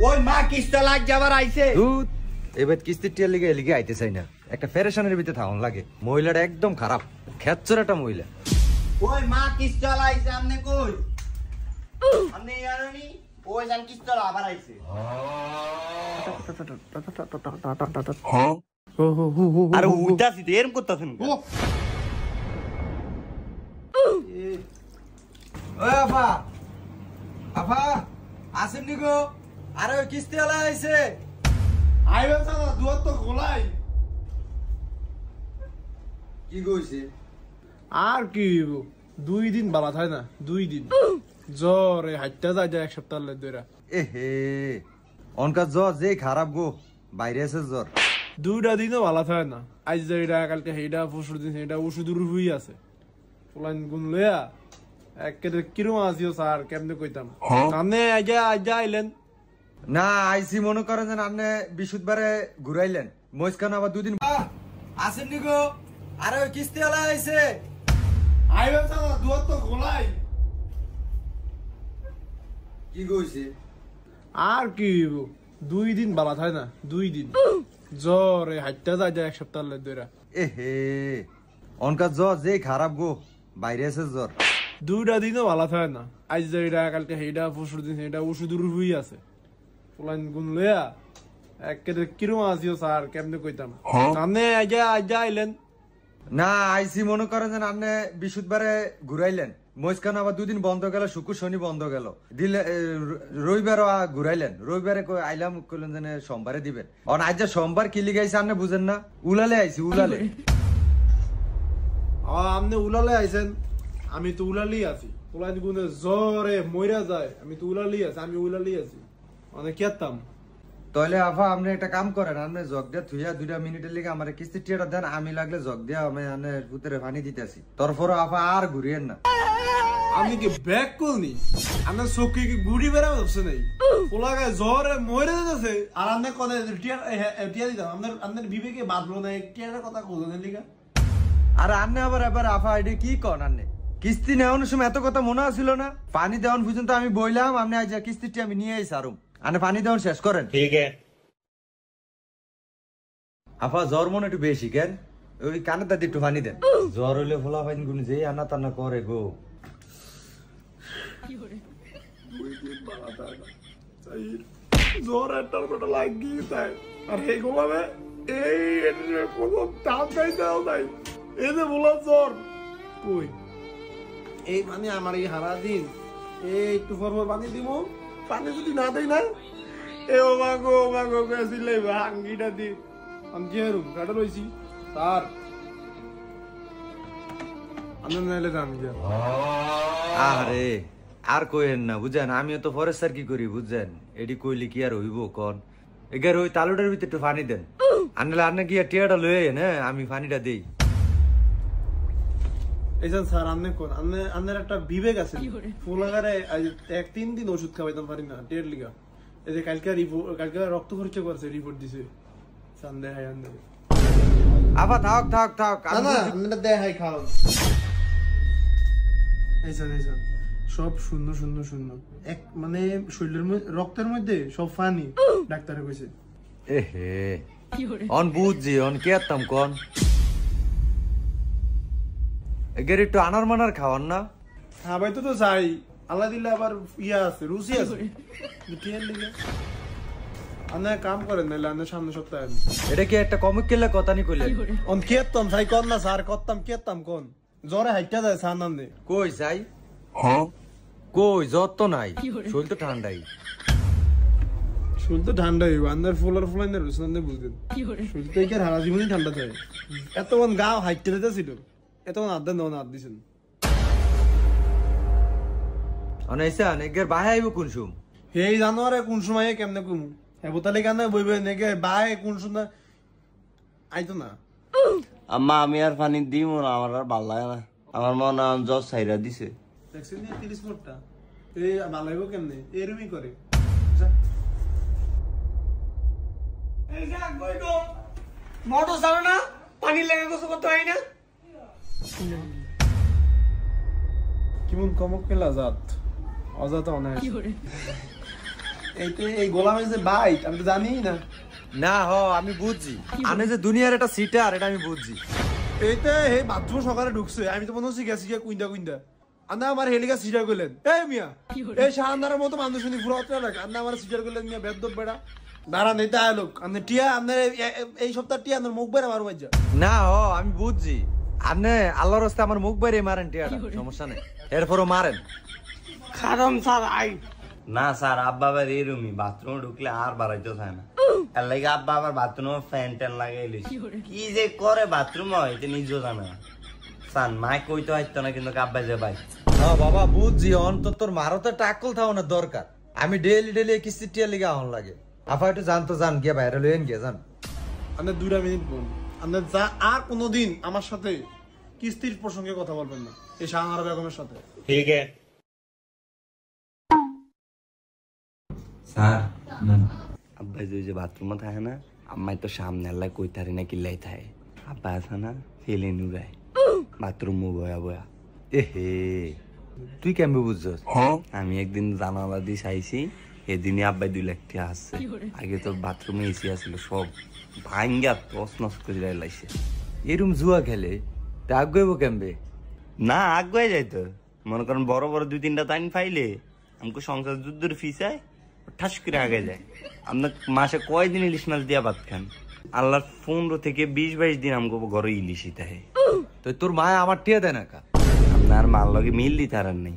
ওই মা কিস্তা লাগ যাবার আইছে দুধ এবার কিস্তির টিয়া লিগে লিগে আইতে চাই না একটা ফেরেশানের ভিতরে থাকুন লাগে মহিলাটা একদম খারাপ খেচ্চর একটা মহিলা ওই মা কিস্তা লাইছে আমনে কই আমনে জানেনি ওই জান কিস্তা আবার আইছে হ্যাঁ আরে উল্টাছি তো এরকম করতেছেন ওই আফা আফা আসেন নি গো আরে ওই কিস্তি আলা আইছে আইবেন সাদা দুয়ার তো খোলাই কি কইছে আর কি 2 দিন বালা থাকে না 2 দিন জ্বরে হাইটা যায় এক সপ্তাহ ধরে এহে অনকা জ্বর যে খারাপ গো বাইরে আছে জ্বর 2টা দিনও ভালো থাকে না আজ যেটা কালকে সেইটা পরশু দিন সেইটা ওষুধের হুই আছে ফুলাইন গুণ লইয়া একেবারে কিরম আসিও স্যার কেমনে কইতাম আপনি আজ আইলেন না আইসি মনে করেন যে আপনি বিশুদ্ধবারে ঘুরাইলেন মইসখান আবার 2 দিন আসেন নি গো আরে ওই কিস্তি আলা আইছে আইবেন সাদা দুয়ার তো খোলাই কি কইছে আর কি 2 দিন বালা থাকে না 2 দিন জ্বরে হাইটা যায় এক সপ্তাহ ধরে এহে অনকা জ্বর যে খারাপ গো বাইরে আছে জ্বর 2টা দিনও ভালো থাকে না আজ যেটা কালকে সেইটা পরশু দিন সেইটা ওষুধের হুই আছে ফুলাইন গুণ লইয়া একেবারে কিরম আসিও স্যার কেমনে কইতাম আপনি আজ আইলেন না আইসি মনে করেন যে আপনি বিশুদ্ধবারে ঘুরাইলেন মইসখান আবার 2 দিন বন্ধ গেল শুক্র শনি বন্ধ গেল দিলে রবিবারও ঘুরাইলেন রবিবারে আইলাম কইলেন যে সোমবারে দিবেন অন আজ যে সোমবার কি লিগাইছে আপনি বুঝেন না উলালে আইছি উলালে আপনি উলালে আইছেন আমি তো উলালি আছি ফুলাইন গুণে জ্বরে মইরা যায় আমি তো উলালি আছি আমি উলালি আছি মানে কেতাম তাহলে আফা আপনি একটা কাম করেন আপনি জগ দিয়া থুইয়া 2 মিনিটের লিগে আমার কিস্তি টিয়াটা দেন আমি লাগলে জগ দিয়া আমি আনে পুতরে পানি দিতেছি তারপর আফা আর ঘুরিয়েন না আমি কি ব্যাক করনি আমার চোখে কি গুড়ি বেড়া হচ্ছে নাই পোলাগায় জ্বরে মরে যাচ্ছে আর আপনি কথা টিয়া দিতাম আপনার বিবেকে বাঁধলো না টিয়ার কথা খোঁজেন লিগা আর আন্নে আবার এবার আফা আইডি কি কন আন্নে কিস্তি নেওয়ানোর সময় এত কথা মনে ছিল না পানি দেওয়ান পর্যন্ত আমি বইলাম আপনি আজ কিস্তিটি আমি নিয়ে আইছি আরুম আনে পানি দেওয়ান শেষ করেন ঠিক আছে আফা জ্বর মনে একটু বেশি কেন ওই কানে দাদি একটু পানি দেন জ্বর হইলে ফোলা ফাইন গুণ যে আনা টানা করে গো জ্বর একটার বেটা লাগিয়ে দেয় আর এইগুলো এই কোনো দাম চাইতেও নাই এই যে বলা জ্বর কই এই মানে আমার এই হারা দিন এই একটু পর পানি দিব পানি যদি না দেয় না এ ও মাগো গেছিলে ভাঙ্গিটা দি আমি কি হারুম কাটা রয়েছি তার আমি নাইলে জানি আরে আর কইেন না বুঝেন আমিও তো ফরেস্টার কি করি বুঝছেন এডি কইলে কি আর হইব কোন এগার ওই তালুটার ভিতরে একটু পানি দেন আনলে আপনি কি টিয়াটা লয়ে না আমি পানিটা দেই এইজন স্যার আপনি কোন আপনার একটা বিবেক আছে ফুলাগারে 1-3 দিন ওষুধ খাওয়াইতাম পারি না টের লিগা এই যে কালকে রক্ত পরীক্ষা করছে রিপোর্ট দিছে সানডে হাই আনদে আবা থাক না আমরা দেখাই খাও এইজন সব শূন্য এক মানে শরীরের মধ্যে রক্তের মধ্যে সব পানি ডাক্তারে কইছে এহে অন বুঝছি অন কেতাম কোন এগের একটু আনার মানার খাওয়ান না খাবাই তো চাই আল্লাহ দিলে আবার ইয়া আছে রুচি আছে টের লিগা আনা কাম করেন নাইলে আনা সামনে সপ্তাহে এটা কি একটা কমিক কেলে কথা নি কইলেন অন কেতাম ভাই কোন না স্যার কেতাম কোন জ্বরে হাইটা যায় স্যার নাম দে কই যাই হ্যাঁ কই জ্বর তো নাই শরীর তো ঠান্ডাই শরীর তো ঠান্ডা হইব আন্দার ফুলাই না রুসন দে বুঝবেন শরীর তো এর হারা জীবনই ঠান্ডা থাকে এতক্ষণ গাও হাইটে ছিল এতক্ষণ আড্ডা নেওয়া আড দিছেন অনাইসা নেগের বাহে আইব কোন সুম এই জানোয়ারে কোন সময় কেমনে কোন হেবতালি কানে বইবে নেগে বাহে কোন সময় আইতো না আম্মা আমি আর পানি দিমু না আমার আর ভালো লাগে না আমার মনে হয় জ্বর ছাইরা দিছে দেখছেন 30 মিনিটটা এই ভালো লাগবে কেমনে এরমই করে এই যা কই গো মোটর চালানো না পানি লেগে কিছু করতে হয় না কেমন কমক পেলা জাত অজাত অনায়াস এই গোলামের যে বাইক আমি তো জানি না। না হ আমি বুঝছি আনে যে দুনিয়ার একটা সিটার এটা আমি বুঝছি। এইতে এই বাথরুম সকালে ঢুকছে আমি তো মনে হচ্ছে গেছি গিয়া কুইন্দা আন্দা আমার হেলিকা সিটার করলেন এই মিয়া এই শাহানদারের মতো মানুষ শুনি পুরো অত্র লাগে আন্দা আমার সিটার করলেন মিয়া বেদ্য বেড়া দাঁড়ান এই তাই লোক আপনি টিয়া আপনার এই সপ্তাহ টিয়া আপনার মুখ বেড়া মারো বাজ্জা না হ আমি বুঝছি আপনি আল্লাহর রাস্তায় আমার মুখ বাইরে মারেন টিয়াটা সমস্যা নেই এরপরও মারেন খারাম স্যার আই না স্যার আব্বা আবার এরমই বাথরুমে ঢুকলে আর বাড়াইতে চায় না এর লাগে আব্বা আবার বাথরুমে ফ্যান ট্যান লাগাইলিস কি যে করে বাথরুমে এটা নিজেও জানে না স্যার মায় কইতে হইতো না কিন্তু আব্বা যে ভাই হ্যাঁ বাবা বুঝছি অন্তত তোর মারতে টাকল থাকানোর দরকার আমি ডেলি কিস্তি টিয়া লিগে আহন লাগে আপা একটু জানতো জান গিয়া বাইরে লইন গিয়া জান আপনার 2 মিনিট বোন আপনার যা আর কোনোদিন আমার সাথে কিস্তির প্রসঙ্গে কথা বলবেন না এই শাহানারা বেগমের সাথে ঠিক আছে স্যার আব্বা যে বাথরুমে থাকে না আম্মাই তো সামনে আল্লাহ কই তারি না কিল্লাই থাকে আব্বা আছে না ফেলে নুরায় বাথরুম বয়া বয়া এহে তুই কেমবে বুঝছস আমি একদিন জানালা দিয়ে চাইছি এদিনই আব্বাই 2 লাখ টাকা আসছে আগে তো বাথরুমে এসি আসছিল সব ভাঙ্গা তস নস করে লাইছে এরম জুয়া খেলে তা আগুয়াবো কেমবে না আগুয়ে যাইতো মনে করেন বড় বড় 2-3টা টাইম পাইলে আমাকে সংসার যুদ্ধের ফিসায় ঠাস করে আগে যায় আপনার মাসে কয়দিন ইলিশ মাছ দিয়া ভাত খান আল্লাহর 15 থেকে 20-22 দিন আমাকে ঘরে ইলিশই থাকে তো তোর মায় আমার টিয়া দেয় না কা আপনার মার লগে মিল দিতে আর নেই